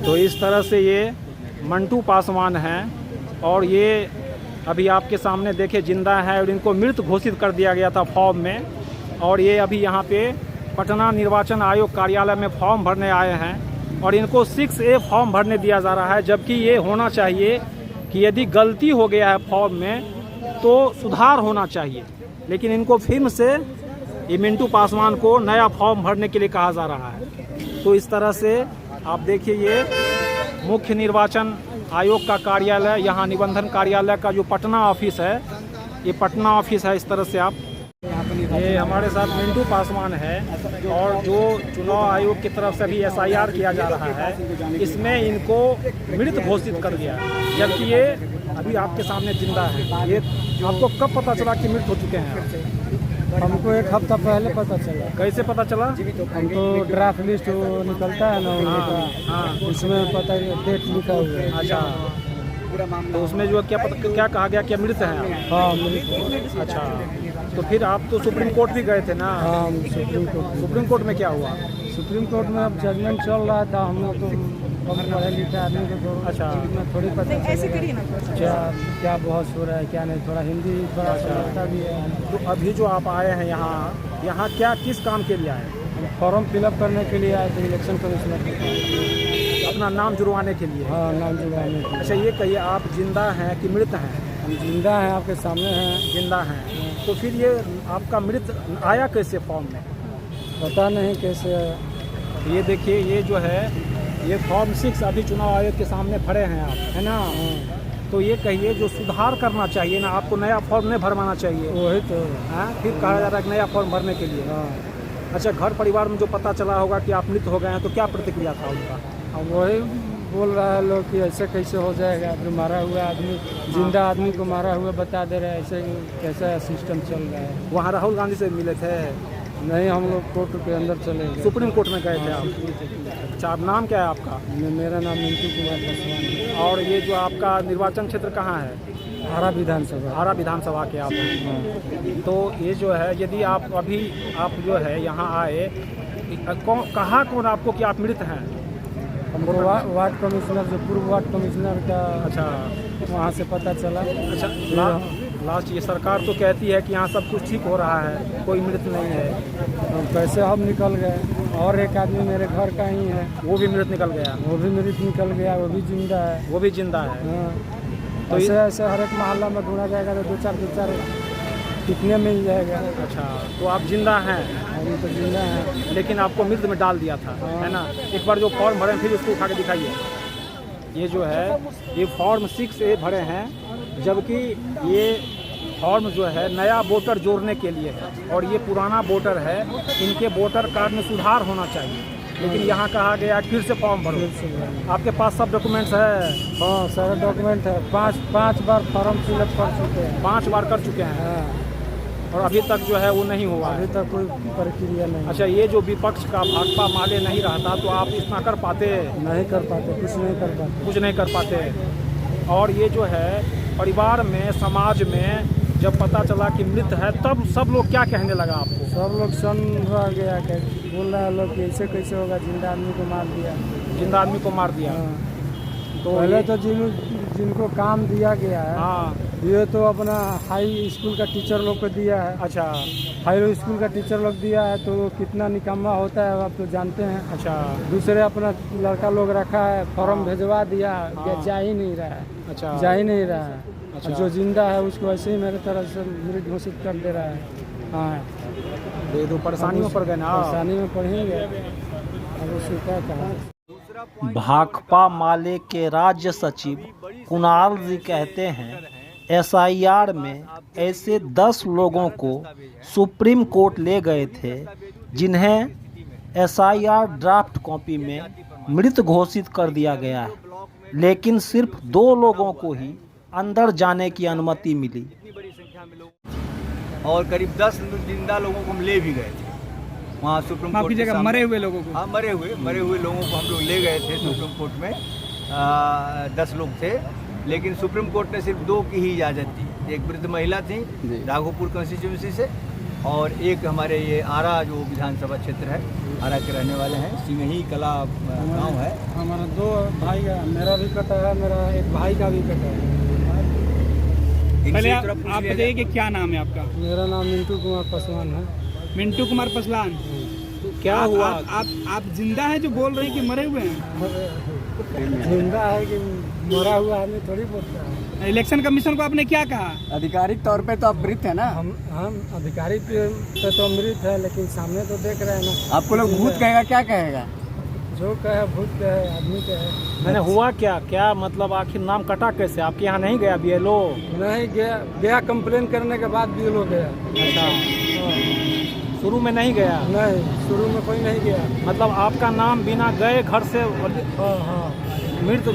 तो इस तरह से ये मंटू पासवान हैं और ये अभी आपके सामने देखे जिंदा है और इनको मृत घोषित कर दिया गया था फॉर्म में। और ये अभी यहाँ पे पटना निर्वाचन आयोग कार्यालय में फॉर्म भरने आए हैं और इनको 6A फॉर्म भरने दिया जा रहा है, जबकि ये होना चाहिए कि यदि गलती हो गया है फॉर्म में तो सुधार होना चाहिए, लेकिन इनको फिर से ये मिंटू पासवान को नया फॉर्म भरने के लिए कहा जा रहा है। तो इस तरह से आप देखिए ये मुख्य निर्वाचन आयोग का कार्यालय, यहाँ निबंधन कार्यालय का जो पटना ऑफिस है, ये पटना ऑफिस है। इस तरह से आप ये हमारे साथ मिंटू पासवान है और जो चुनाव आयोग की तरफ से भी SIR किया जा रहा है, इसमें इनको मृत घोषित कर दिया, जबकि ये अभी आपके सामने जिंदा है। ये आपको कब पता चला कि मृत हो चुके हैं? हमको 1 हफ्ता पहले पता चला। कैसे पता चला? हमको ड्राफ्ट लिस्ट निकलता है ना उनका, हाँ। उसमें पता डेट लिखा हुआ है। अच्छा, तो उसमें जो क्या कहा गया कि मृत हैं आप? हाँ मृत। अच्छा, तो फिर आप तो सुप्रीम कोर्ट भी गए थे ना? हाँ सुप्रीम कोर्ट में क्या हुआ? सुप्रीम कोर्ट में अब जजमेंट चल रहा था। हम लोग तो कम पढ़े लिखे आदमी को तो अच्छा में थोड़ी पता चलेगा क्या बहस हो रहा है क्या नहीं। थोड़ा हिंदी थोड़ा समझता भी है। तो अभी जो आप आए हैं यहाँ क्या किस काम के लिए आए? फॉर्म फिलअप करने के लिए आए थे इलेक्शन कमिश्नर के पास। अपना नाम जुड़वाने के लिए? हाँ, नाम जुड़वाने के लिए। अच्छा, ये कहिए आप जिंदा हैं कि मृत हैं? हम जिंदा हैं, आपके सामने हैं। जिंदा हैं, तो फिर ये आपका मृत आया कैसे फॉर्म में? पता नहीं कैसे। ये देखिए, ये जो है ये फॉर्म 6 अभी चुनाव आयोग के सामने खड़े हैं आप, है ना? तो ये कहिए जो सुधार करना चाहिए ना, आपको नया फॉर्म नहीं भरवाना चाहिए। वही तो हाँ, फिर कहा जा रहा है कि नया फॉर्म भरने के लिए। हाँ। अच्छा, घर परिवार में जो पता चला होगा कि आप मृत हो गए हैं, तो क्या प्रतिक्रिया था उनका? अब वही बोल रहा है लोग कि ऐसे कैसे हो जाएगा, फिर मारा हुआ आदमी जिंदा आदमी को मारा हुआ बता दे रहे हैं। ऐसे कैसा सिस्टम चल रहा है? वहाँ राहुल गांधी से मिले थे? नहीं, हम लोग कोर्ट के अंदर चले गए। सुप्रीम कोर्ट में गए थे आप? अच्छा, आप नाम क्या है आपका? मेरा नाम मिंटू कुमार पासवान है। और ये जो आपका निर्वाचन क्षेत्र कहाँ है? आरा विधानसभा। आरा विधानसभा के आप हैं। तो ये जो है, यदि आप अभी आप जो है यहाँ आए, कहा कौन आपको कि आप मृत हैं? हमको वार्ड कमिश्नर, जो पूर्व वार्ड कमिश्नर का, अच्छा, वहाँ से पता चला। अच्छा, लास्ट ये सरकार तो कहती है कि यहाँ सब कुछ ठीक हो रहा है, कोई मृत नहीं है। कैसे हम निकल गए। और एक आदमी मेरे घर का ही है, वो भी मृत निकल गया? वो भी मृत निकल गया, वो भी जिंदा है। वो भी जिंदा है? हाँ। तो ऐसे हर एक मोहल्ला में ढूंढा जाएगा तो दो चार कितने मिल जाएगा। अच्छा, तो आप जिंदा हैं? हम तो जिंदा हैं, लेकिन आपको मृत में डाल दिया था, है ना? एक बार जो फॉर्म भरे फिर उसको उठा के दिखाइए। ये जो है ये फॉर्म 6A भरे हैं, जबकि ये फॉर्म जो है नया वोटर जोड़ने के लिए है और ये पुराना वोटर है, इनके वोटर कार्ड में सुधार होना चाहिए। लेकिन यहाँ कहा गया फिर से फॉर्म भरो। आपके पास सब डॉक्यूमेंट्स है? हाँ, सारा डॉक्यूमेंट है। पाँच बार फॉर्म फिलअप कर चुके हैं। 5 बार कर चुके हैं? हाँ। और अभी तक जो है वो नहीं हुआ? अभी तक कोई प्रक्रिया नहीं। अच्छा, ये जो विपक्ष का भाकपा माले नहीं रहता तो आप इतना कर पाते? नहीं कर पाते, कुछ नहीं कर पाते। कुछ नहीं कर पाते। और ये जो है परिवार में, समाज में जब पता चला कि मृत है, तब सब लोग क्या कहने लगा आपको? सब लोग सन रह गया, बोल रहा है लोग कि ऐसे कैसे होगा, जिंदा आदमी को मार दिया। जिंदा आदमी को मार दिया? हाँ। तो पहले तो जिनको काम दिया गया है, हाँ, ये तो अपना हाई स्कूल का टीचर लोग को दिया है। अच्छा, हाई स्कूल का टीचर लोग दिया है, तो कितना निकम्मा होता है आप तो जानते हैं। अच्छा, दूसरे अपना लड़का लोग रखा है, फॉर्म भेजवा दिया, हाँ। जा ही नहीं रहा है। अच्छा, जा ही नहीं रहा है। अच्छा। जो जिंदा है उसको ऐसे ही मेरे तरफ से मृत घोषित कर दे रहा है। हाँ, ये तो परेशानियों पर गए ना? परेशानी में पढ़ेंगे, अब उसको क्या कहा। भाकपा माले के राज्य सचिव कुणाल जी कहते हैं, SIR में ऐसे 10 लोगों को सुप्रीम कोर्ट ले गए थे जिन्हें SIR ड्राफ्ट कॉपी में मृत घोषित कर दिया गया है, लेकिन सिर्फ 2 लोगों को ही अंदर जाने की अनुमति मिली। और करीब 10 जिंदा लोगों को हम ले भी गए थे वहाँ सुप्रीम कोर्ट के सामने। मरे हुए लोगों को? हाँ, मरे हुए लोगों को हम लोग ले गए थे सुप्रीम कोर्ट में। 10 लोग थे, लेकिन सुप्रीम कोर्ट ने सिर्फ 2 की ही इजाज़त दी। एक वृद्ध महिला थी राघोपुर कंस्टिट्यूंसी से, और एक हमारे ये आरा जो विधानसभा क्षेत्र है, आरा के रहने वाले हैं, सिंगही कला गांव है। हमारा 2 भाई का, मेरा भी कटा है, मेरा एक भाई का भी कटा है। पहले आप बताइए कि क्या नाम है आपका? मेरा नाम मिंटू कुमार पासवान है। मिंटू कुमार पसलान। क्या हुआ? आप जिंदा हैं जो बोल रहे हैं कि मरे हुए हैं? जिंदा है कि मरा हुआ आदमी थोड़ी बोलता है। इलेक्शन कमीशन को आपने क्या कहा? आधिकारिक तौर पे तो आप मृत है ना। हम अधिकारी पे तो मृत है, लेकिन सामने तो देख रहे हैं ना। आपको लोग भूत कहेगा, क्या कहेगा? जो कहे भूत कहे, आदमी कहे। मैंने हुआ क्या क्या मतलब आखिर नाम कटा कैसे? आपके यहाँ नहीं गया बीएलओ? नहीं गया कंप्लेन करने के बाद भी लोग गया। अच्छा, शुरू में नहीं गया? नहीं, शुरू में कोई नहीं गया। मतलब आपका नाम बिना गए घर से हाँ मृत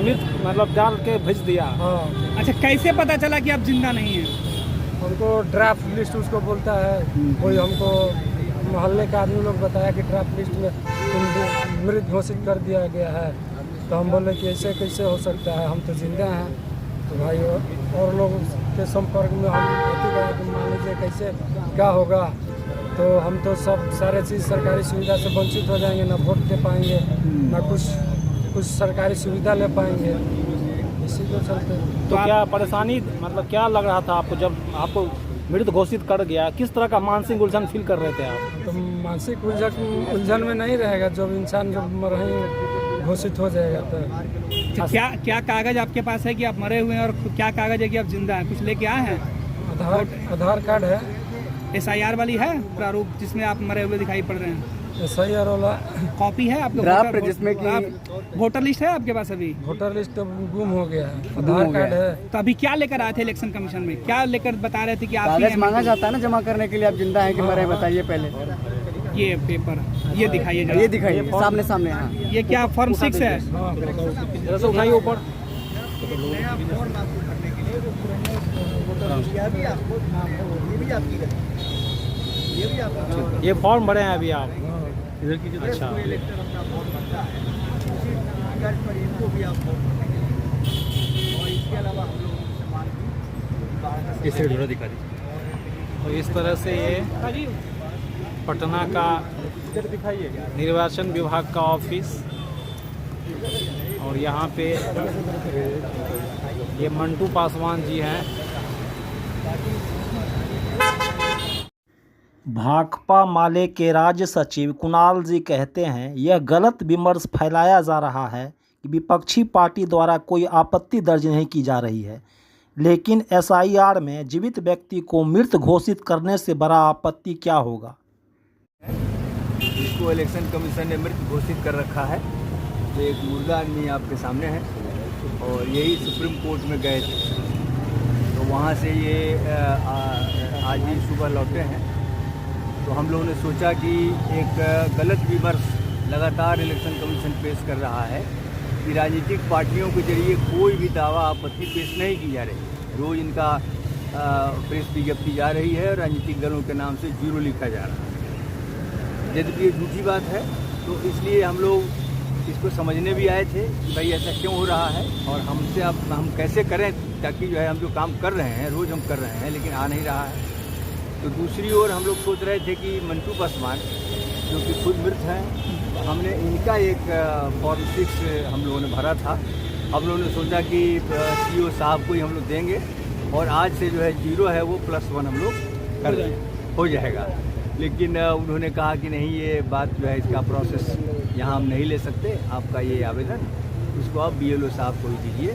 मतलब डाल के भेज दिया? हाँ। अच्छा, कैसे पता चला कि आप जिंदा नहीं हैं? हमको ड्राफ्ट लिस्ट उसको बोलता है कोई, हमको मोहल्ले का आदमी लोग बताया कि ड्राफ्ट लिस्ट में तुम मृत घोषित कर दिया गया है। तो हम बोले कि ऐसे कैसे हो सकता है, हम तो जिंदा हैं। तो भाई और लोग के संपर्क में हम अति गए कि मान लीजिए कैसे क्या होगा, तो हम तो सब सारे चीज़ सरकारी सुविधा से वंचित हो जाएंगे, ना वोट दे पाएंगे, ना कुछ सरकारी सुविधा ले पाएंगे। इसी को चलते तो क्या परेशानी मतलब क्या लग रहा था आपको जब आपको मृत घोषित कर गया? किस तरह का मानसिक उलझन फील कर रहे थे आप? तो मानसिक उलझन में नहीं रहेगा जब इंसान जब मर घोषित हो जाएगा। तो क्या कागज आपके पास है कि आप मरे हुए हैं, और क्या कागज है कि आप जिंदा हैं? कुछ लेके आए हैं? आधार कार्ड है, SIR वाली है प्रारूप जिसमें आप मरे हुए दिखाई पड़ रहे हैं? SIR वाला कॉपी है आपके? ड्राफ्ट जिसमें कि वोटर लिस्ट है आपके पास? अभी वोटर लिस्ट तो गुम हो गया है। आधार कार्ड है। तो अभी क्या लेकर आए थे इलेक्शन कमीशन में? क्या लेकर बता रहे थे कि आप कागज मांगा जाता है ना जमा करने के लिए, आप जिंदा हैं कि मरे, बताइए पहले। ये पेपर ये दिखाइए जरा। ये दिखाइए सामने सामने। हाँ, ये क्या फॉर्म 6 है? जरा से उठाइए ऊपर। ये फॉर्म भरे हैं अभी आप? अच्छा, तो इस तरह से ये पटना का निर्वाचन विभाग का ऑफिस, और यहाँ पे ये मंटू पासवान जी हैं। भाकपा माले के राज्य सचिव कुणाल जी कहते हैं यह गलत विमर्श फैलाया जा रहा है कि विपक्षी पार्टी द्वारा कोई आपत्ति दर्ज नहीं की जा रही है, लेकिन SIR में जीवित व्यक्ति को मृत घोषित करने से बड़ा आपत्ति क्या होगा? इसको इलेक्शन कमीशन ने मृत घोषित कर रखा है। तो एक मुर्दा आदमी आपके सामने है, और यही सुप्रीम कोर्ट में गए थे, तो वहाँ से ये आज ही सुबह लौटे हैं। तो हम लोगों ने सोचा कि एक गलत विमर्श लगातार इलेक्शन कमीशन पेश कर रहा है कि राजनीतिक पार्टियों के जरिए कोई भी दावा आपत्ति पेश नहीं की जा रही। रोज़ इनका प्रेस विज्ञप्ति जा रही है और राजनीतिक दलों के नाम से 0 लिखा जा रहा है, यद्यपि ये झूठी बात है। तो इसलिए हम लोग इसको समझने भी आए थे कि भाई ऐसा क्यों हो रहा है, और हमसे अब हम कैसे करें ताकि जो है हम जो काम कर रहे हैं रोज़ हम कर रहे हैं लेकिन आ नहीं रहा है। तो दूसरी ओर हम लोग सोच रहे थे कि मंटू पासवान जो कि खुद मृत हैं, हमने इनका एक फॉर्म 6 हम लोगों ने भरा था। हम लोगों ने सोचा कि CO साहब को ही हम लोग देंगे, और आज से जो है 0 है वो +1 हम लोग कर हो जाएगा। लेकिन उन्होंने कहा कि नहीं, ये बात जो है इसका प्रोसेस यहाँ हम नहीं ले सकते, आपका ये आवेदन इसको आप BLO साहब को ही दीजिए।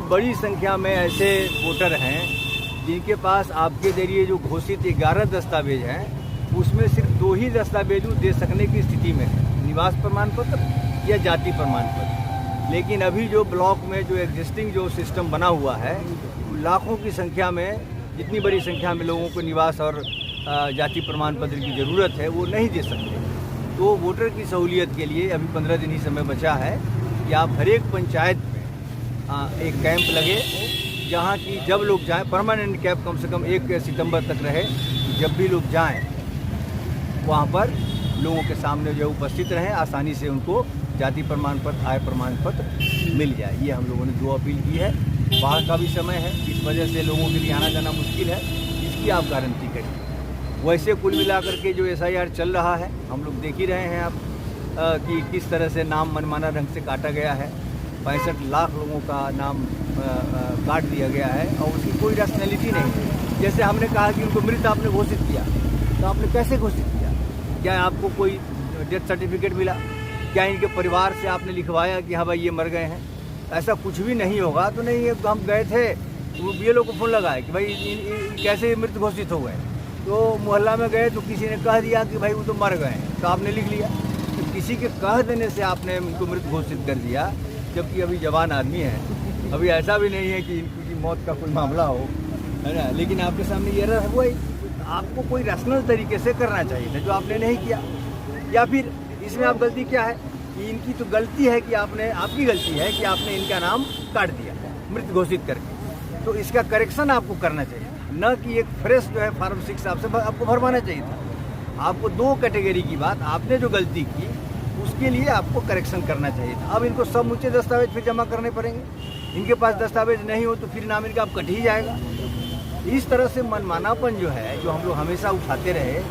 बड़ी संख्या में ऐसे वोटर हैं जिनके पास आपके जरिए जो घोषित 11 दस्तावेज हैं उसमें सिर्फ 2 ही दस्तावेज दे सकने की स्थिति में है, निवास प्रमाण पत्र या जाति प्रमाण पत्र। लेकिन अभी जो ब्लॉक में जो एग्जिस्टिंग जो सिस्टम बना हुआ है, लाखों की संख्या में, जितनी बड़ी संख्या में लोगों को निवास और जाति प्रमाण पत्र की ज़रूरत है वो नहीं दे सकते। तो वोटर की सहूलियत के लिए अभी 15 दिन ही समय बचा है कि आप हर एक पंचायत एक कैंप लगे, जहाँ की जब लोग जाएं, परमानेंट कैंप कम से कम 1 सितंबर तक रहे, जब भी लोग जाएं वहाँ पर लोगों के सामने जो उपस्थित रहें, आसानी से उनको जाति प्रमाण पत्र, आय प्रमाण पत्र मिल जाए। ये हम लोगों ने 2 अपील की है। बाहर का भी समय है, इस वजह से लोगों के लिए आना जाना मुश्किल है, इसकी आप गारंटी करिए। वैसे कुल मिलाकर के जो SIR चल रहा है, हम लोग देख ही रहे हैं आप कि किस तरह से नाम मनमाना ढंग से काटा गया है। 65 लाख लोगों का नाम काट दिया गया है और उसकी कोई रैशनैलिटी नहीं है। जैसे हमने कहा कि उनको मृत आपने घोषित किया, तो आपने कैसे घोषित किया? क्या आपको कोई डेथ सर्टिफिकेट मिला? क्या इनके परिवार से आपने लिखवाया कि हाँ भाई ये मर गए हैं? ऐसा कुछ भी नहीं होगा। तो नहीं, हम गए थे, वो BLO को फ़ोन लगाए कि भाई कैसे मृत घोषित हो गए। तो मोहल्ला में गए तो किसी ने कह दिया कि भाई वो तो मर गए हैं, तो आपने लिख लिया। तो किसी के कह देने से आपने उनको मृत घोषित कर दिया, जबकि अभी जवान आदमी है। अभी ऐसा भी नहीं है कि इनकी मौत का कोई मामला हो, है ना। लेकिन आपके सामने ये रहा हुआ ही, आपको कोई रैशनल तरीके से करना चाहिए था, जो आपने नहीं किया। या फिर इसमें आप गलती क्या है कि इनकी तो गलती है कि आपकी गलती है कि आपने इनका नाम काट दिया मृत घोषित करके। तो इसका करेक्शन आपको करना चाहिए, न कि एक फ्रेश जो है फॉर्म 6 आपको भरवाना चाहिए था। आपको 2 कैटेगरी की बात, आपने जो गलती की उसके लिए आपको करेक्शन करना चाहिए था। अब इनको सब मुझे दस्तावेज फिर जमा करने पड़ेंगे। इनके पास दस्तावेज नहीं हो तो फिर नाम इनका अब कट ही जाएगा। इस तरह से मनमानापन जो है, जो हम लोग हमेशा उठाते रहे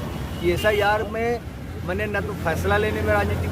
कि SIR में मैंने न तो फैसला लेने में राजनीतिक